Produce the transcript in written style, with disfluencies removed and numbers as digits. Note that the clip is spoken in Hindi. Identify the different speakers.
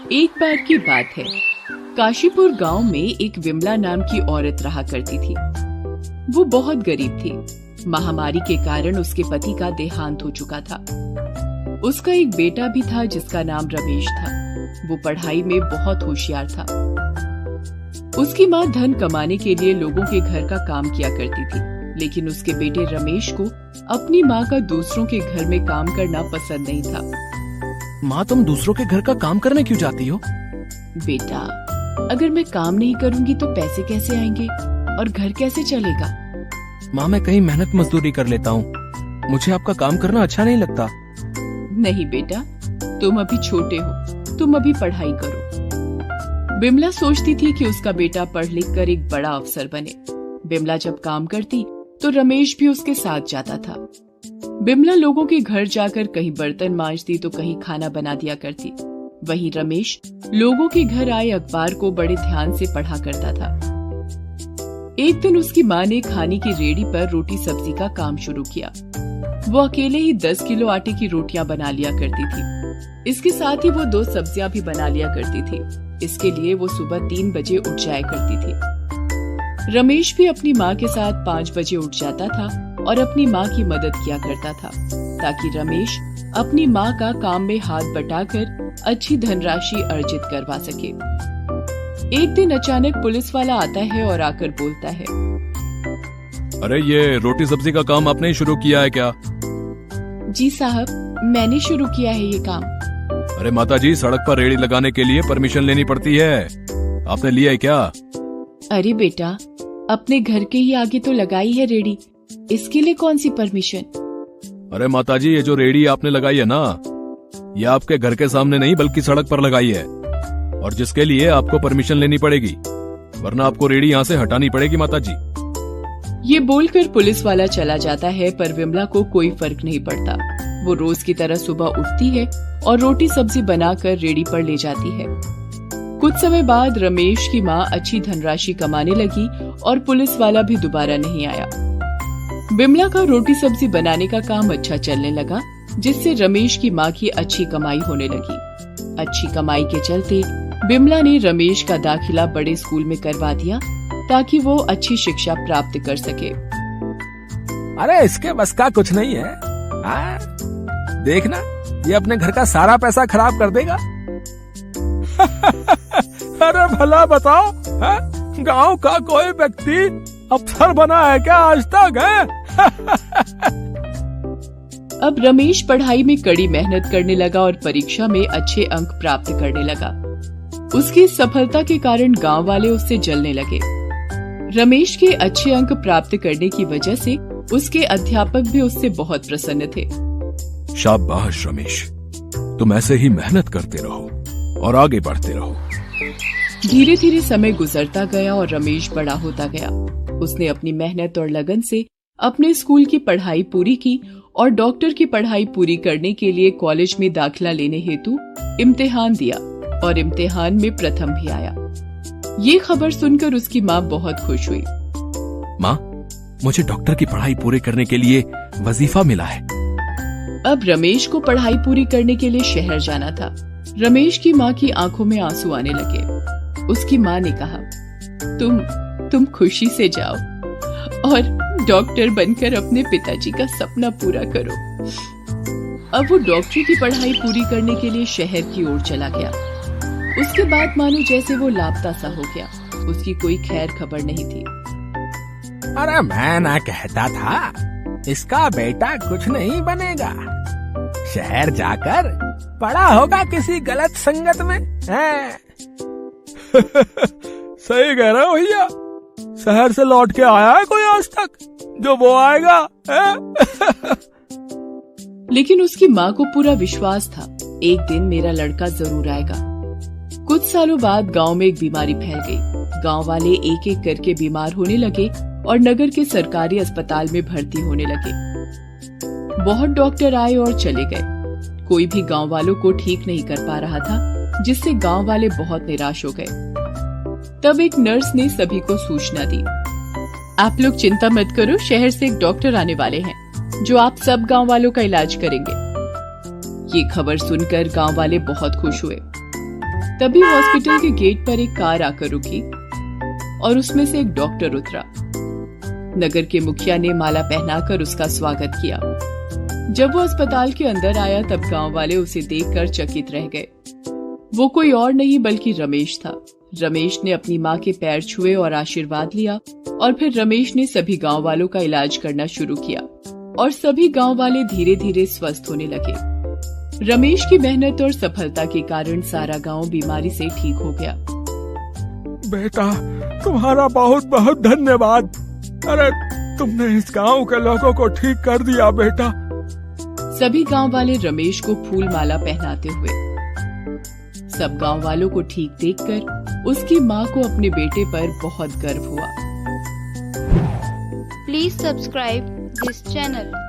Speaker 1: एक बार की बात है, काशीपुर गांव में एक विमला नाम की औरत रहा करती थी। वो बहुत गरीब थी। महामारी के कारण उसके पति का देहांत हो चुका था। उसका एक बेटा भी था जिसका नाम रमेश था। वो पढ़ाई में बहुत होशियार था। उसकी माँ धन कमाने के लिए लोगों के घर का काम किया करती थी, लेकिन उसके बेटे रमेश को अपनी माँ का दूसरों के घर में काम करना पसंद नहीं था।
Speaker 2: माँ, तुम दूसरों के घर का काम करने क्यों जाती हो?
Speaker 1: बेटा, अगर मैं काम नहीं करूँगी तो पैसे कैसे आएंगे और घर कैसे चलेगा?
Speaker 2: माँ, मैं कहीं मेहनत मजदूरी कर लेता हूँ। मुझे आपका काम करना अच्छा नहीं लगता।
Speaker 1: नहीं बेटा, तुम अभी छोटे हो, तुम अभी पढ़ाई करो। बिमला सोचती थी कि उसका बेटा पढ़ लिख कर एक बड़ा अफसर बने। बिमला जब काम करती तो रमेश भी उसके साथ जाता था। बिमला लोगों के घर जाकर कहीं बर्तन मांजती तो कहीं खाना बना दिया करती। वहीं रमेश लोगों के घर आए अखबार को बड़े ध्यान से पढ़ा करता था। एक दिन उसकी माँ ने खाने की रेडी पर रोटी सब्जी का काम शुरू किया। वो अकेले ही 10 किलो आटे की रोटियां बना लिया करती थी। इसके साथ ही वो 2 सब्जियां भी बना लिया करती थी। इसके लिए वो सुबह 3 बजे उठ जाया करती थी। रमेश भी अपनी माँ के साथ 5 बजे उठ जाता था और अपनी माँ की मदद किया करता था, ताकि रमेश अपनी माँ का काम में हाथ बटाकर अच्छी धनराशि अर्जित करवा सके। एक दिन अचानक पुलिस वाला आता है और आकर बोलता है,
Speaker 2: अरे, ये रोटी सब्जी का काम आपने ही शुरू किया है क्या?
Speaker 1: जी साहब, मैंने शुरू किया है ये काम।
Speaker 2: अरे माता जी, सड़क पर रेहड़ी लगाने के लिए परमिशन लेनी पड़ती है। आपने लिया है क्या?
Speaker 1: अरे बेटा, अपने घर के ही आगे तो लगाई है रेहड़ी, इसके लिए कौन सी परमिशन?
Speaker 2: अरे माता जी, ये जो रेहड़ी आपने लगाई है ना, ये आपके घर के सामने नहीं बल्कि सड़क पर लगाई है, और जिसके लिए आपको परमिशन लेनी पड़ेगी, वरना आपको रेहड़ी यहाँ से हटानी पड़ेगी माता जी।
Speaker 1: ये बोलकर पुलिस वाला चला जाता है, पर विमला को कोई फर्क नहीं पड़ता। वो रोज की तरह सुबह उठती है और रोटी सब्जी बनाकर रेहड़ी पर ले जाती है। कुछ समय बाद रमेश की माँ अच्छी धनराशि कमाने लगी और पुलिस वाला भी दोबारा नहीं आया। विमला का रोटी सब्जी बनाने का काम अच्छा चलने लगा, जिससे रमेश की माँ की अच्छी कमाई होने लगी। अच्छी कमाई के चलते विमला ने रमेश का दाखिला बड़े स्कूल में करवा दिया, ताकि वो अच्छी शिक्षा प्राप्त कर सके।
Speaker 3: अरे, इसके बस का कुछ नहीं है। देखना, ये अपने घर का सारा पैसा खराब कर देगा। अरे भला बताओ, गांव का कोई व्यक्ति अफसर बना है क्या आज तक?
Speaker 1: अब रमेश पढ़ाई में कड़ी मेहनत करने लगा और परीक्षा में अच्छे अंक प्राप्त करने लगा। उसकी सफलता के कारण गांव वाले उससे जलने लगे। रमेश के अच्छे अंक प्राप्त करने की वजह से उसके अध्यापक भी उससे बहुत प्रसन्न थे।
Speaker 2: शाबाश रमेश, तुम ऐसे ही मेहनत करते रहो और आगे बढ़ते रहो।
Speaker 1: धीरे धीरे समय गुजरता गया और रमेश बड़ा होता गया। उसने अपनी मेहनत और लगन से अपने स्कूल की पढ़ाई पूरी की और डॉक्टर की पढ़ाई पूरी करने के लिए कॉलेज में दाखिला लेने हेतु इम्तिहान दिया और इम्तिहान में प्रथम भी आया। ये खबर सुनकर उसकी माँ बहुत खुश हुई।
Speaker 2: माँ, मुझे डॉक्टर की पढ़ाई पूरी करने के लिए वजीफा मिला है।
Speaker 1: अब रमेश को पढ़ाई पूरी करने के लिए शहर जाना था। रमेश की माँ की आंखों में आंसू आने लगे। उसकी माँ ने कहा, तुम खुशी से जाओ और डॉक्टर बनकर अपने पिताजी का सपना पूरा करो। अब वो डॉक्टरी की पढ़ाई पूरी करने के लिए शहर की ओर चला गया। उसके बाद मानो जैसे वो लापता सा हो गया। उसकी कोई खैर खबर नहीं थी।
Speaker 3: अरे, मैं ना कहता था, इसका बेटा कुछ नहीं बनेगा, शहर जाकर पड़ा होगा किसी गलत संगत में।
Speaker 2: सही कह रहे हो भैया, शहर से लौट के आया है कोई आज तक जो वो आएगा?
Speaker 1: लेकिन उसकी माँ को पूरा विश्वास था, एक दिन मेरा लड़का जरूर आएगा। कुछ सालों बाद गांव में एक बीमारी फैल गई। गांव वाले एक एक करके बीमार होने लगे और नगर के सरकारी अस्पताल में भर्ती होने लगे। बहुत डॉक्टर आए और चले गए। कोई भी गांव वालों को ठीक नहीं कर पा रहा था, जिससे गांव वाले बहुत निराश हो गए। तब एक नर्स ने सभी को सूचना दी, आप लोग चिंता मत करो, शहर से एक डॉक्टर आने वाले हैं जो आप सब गांव वालों का इलाज करेंगे। ये खबर सुनकर गांव वाले बहुत खुश हुए। तभी हॉस्पिटल के गेट पर एक कार आकर रुकी और उसमें से एक डॉक्टर उतरा। नगर के मुखिया ने माला पहनाकर उसका स्वागत किया। जब वो अस्पताल के अंदर आया तब गांव वाले उसे देखकर चकित रह गए। वो कोई और नहीं बल्कि रमेश था। रमेश ने अपनी माँ के पैर छुए और आशीर्वाद लिया और फिर रमेश ने सभी गांव वालों का इलाज करना शुरू किया और सभी गांव वाले धीरे धीरे स्वस्थ होने लगे। रमेश की मेहनत और सफलता के कारण सारा गांव बीमारी से ठीक हो गया।
Speaker 3: बेटा, तुम्हारा बहुत बहुत धन्यवाद। अरे तुमने इस गांव के लोगों को ठीक कर दिया बेटा।
Speaker 1: सभी गांव वाले रमेश को फूल माला पहनाते हुए। सब गांव वालों को ठीक देखकर उसकी माँ को अपने बेटे पर बहुत गर्व हुआ।
Speaker 4: Please subscribe this channel.